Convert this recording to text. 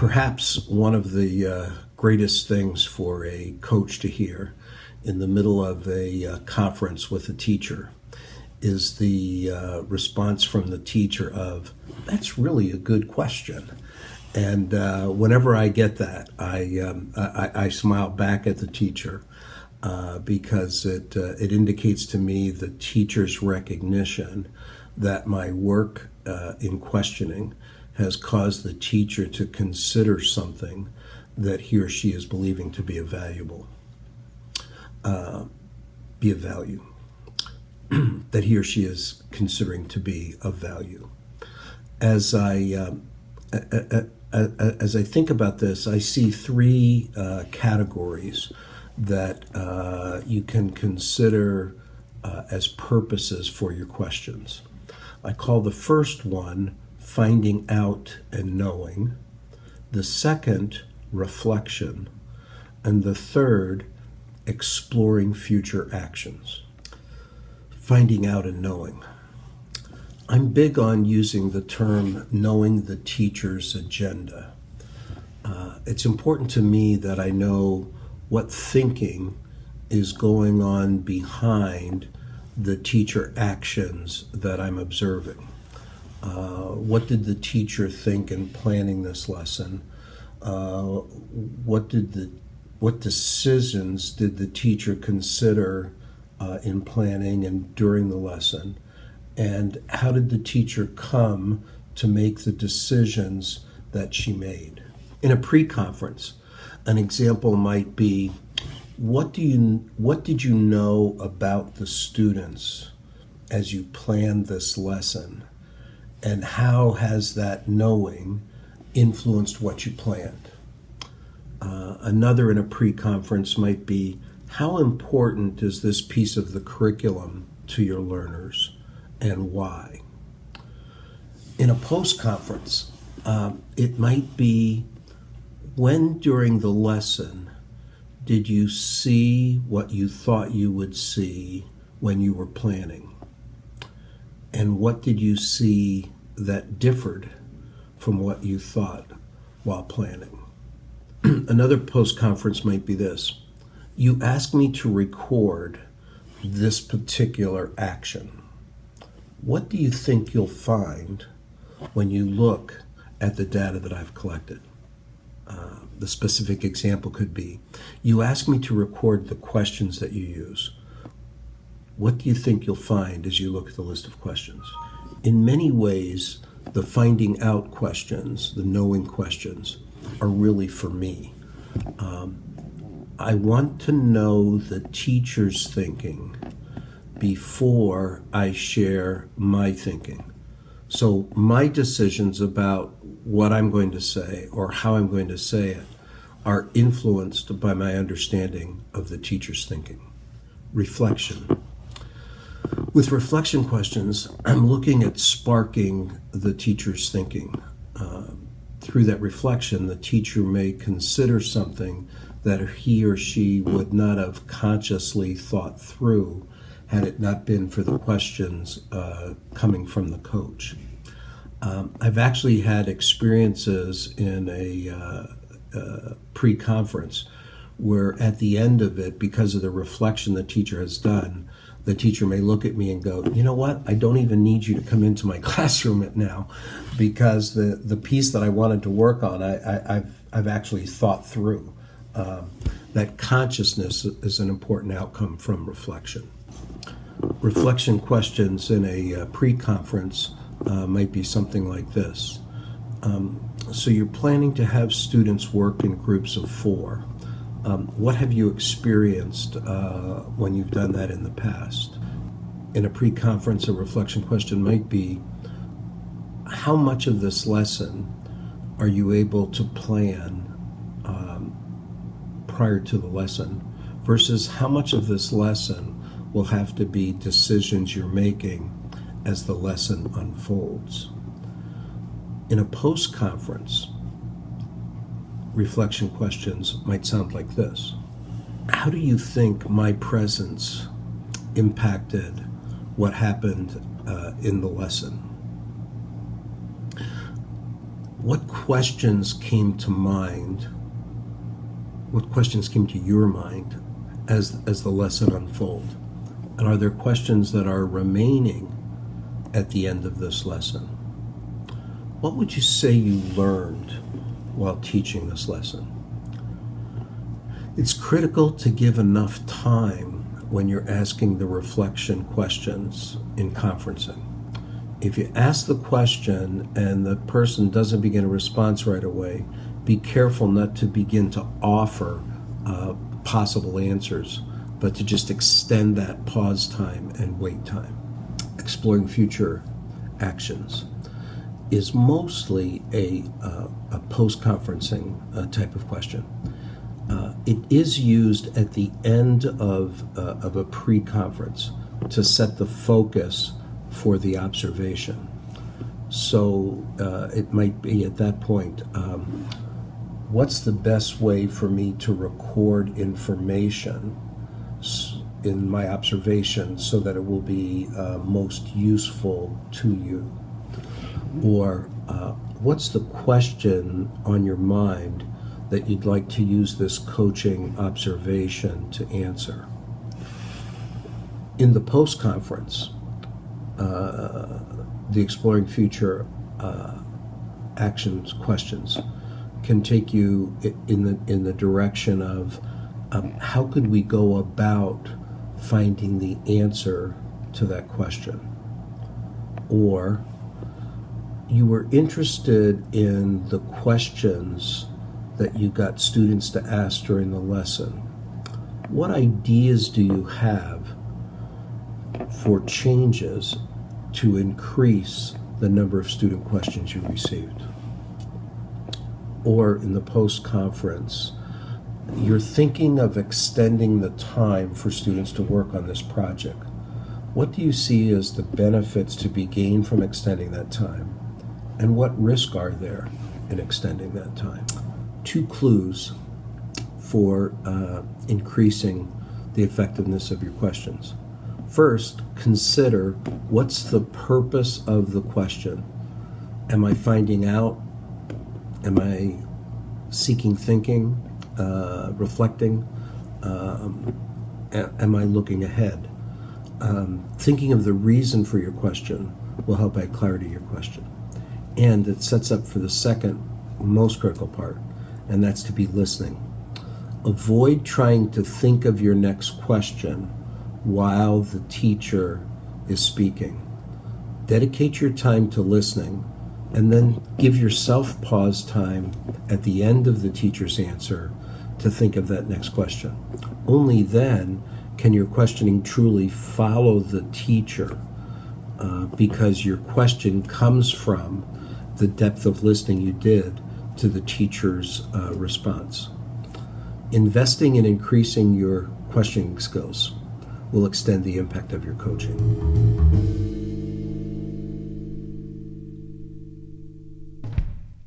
Perhaps one of the greatest things for a coach to hear in the middle of a conference with a teacher is the response from the teacher of, "That's really a good question." And whenever I get that, I smile back at the teacher because it indicates to me the teacher's recognition that my work in questioning has caused the teacher to consider something that he or she is believing to be a value, that he or she is considering to be of value. As I think about this, I see three categories that you can consider as purposes for your questions. I call the first one finding out and knowing, the second reflection, and the third exploring future actions. Finding out and knowing. I'm big on using the term knowing the teacher's agenda. It's important to me that I know what thinking is going on behind the teacher actions that I'm observing. What did the teacher think in planning this lesson? What decisions did the teacher consider in planning and during the lesson? And how did the teacher come to make the decisions that she made? In a pre-conference, an example might be, what did you know about the students as you planned this lesson? And how has that knowing influenced what you planned? Another in a pre-conference might be, how important is this piece of the curriculum to your learners and why? In a post-conference, it might be, when during the lesson did you see what you thought you would see when you were planning? And what did you see that differed from what you thought while planning? Another post-conference might be this. You asked me to record this particular action. What do you think you'll find when you look at the data that I've collected? The specific example could be, you asked me to record the questions that you use. What do you think you'll find as you look at the list of questions? In many ways, the finding out questions, the knowing questions, are really for me. I want to know the teacher's thinking before I share my thinking. So my decisions about what I'm going to say or how I'm going to say it are influenced by my understanding of the teacher's thinking. Reflection. With reflection questions, I'm looking at sparking the teacher's thinking. Through that reflection, the teacher may consider something that he or she would not have consciously thought through had it not been for the questions coming from the coach. I've actually had experiences in a pre-conference where at the end of it, because of the reflection the teacher has done, the teacher may look at me and go, "You know what? I don't even need you to come into my classroom now, because the piece that I wanted to work on, I've actually thought through." That consciousness is an important outcome from reflection. Reflection questions in a pre-conference might be something like this. So you're planning to have students work in groups of 4. What have you experienced when you've done that in the past? In a pre-conference, a reflection question might be, how much of this lesson are you able to plan prior to the lesson versus how much of this lesson will have to be decisions you're making as the lesson unfolds? In a post-conference, reflection questions might sound like this. How do you think my presence impacted what happened in the lesson? what questions came to mind? What questions came to your mind as the lesson unfolded? And are there questions that are remaining at the end of this lesson? What would you say you learned while teaching this lesson? It's critical to give enough time when you're asking the reflection questions in conferencing. If you ask the question and the person doesn't begin a response right away, be careful not to begin to offer possible answers, but to just extend that pause time and wait time. Exploring future actions is mostly a post-conferencing type of question. It is used at the end of a pre-conference to set the focus for the observation. So it might be at that point, what's the best way for me to record information in my observation so that it will be most useful to you? Or what's the question on your mind that you'd like to use this coaching observation to answer? In the post-conference, the exploring future actions questions can take you in the direction of how could we go about finding the answer to that question? Or you were interested in the questions that you got students to ask during the lesson. What ideas do you have for changes to increase the number of student questions you received? Or in the post-conference, you're thinking of extending the time for students to work on this project. What do you see as the benefits to be gained from extending that time? And what risks are there in extending that time? 2 clues for increasing the effectiveness of your questions. First, consider what's the purpose of the question. Am I finding out? Am I seeking thinking, reflecting? Am I looking ahead? Thinking of the reason for your question will help add clarity to your question. And it sets up for the second most critical part, and that's to be listening. Avoid trying to think of your next question while the teacher is speaking. Dedicate your time to listening, and then give yourself pause time at the end of the teacher's answer to think of that next question. Only then can your questioning truly follow the teacher, because your question comes from the depth of listening you did to the teacher's response. Investing in increasing your questioning skills will extend the impact of your coaching.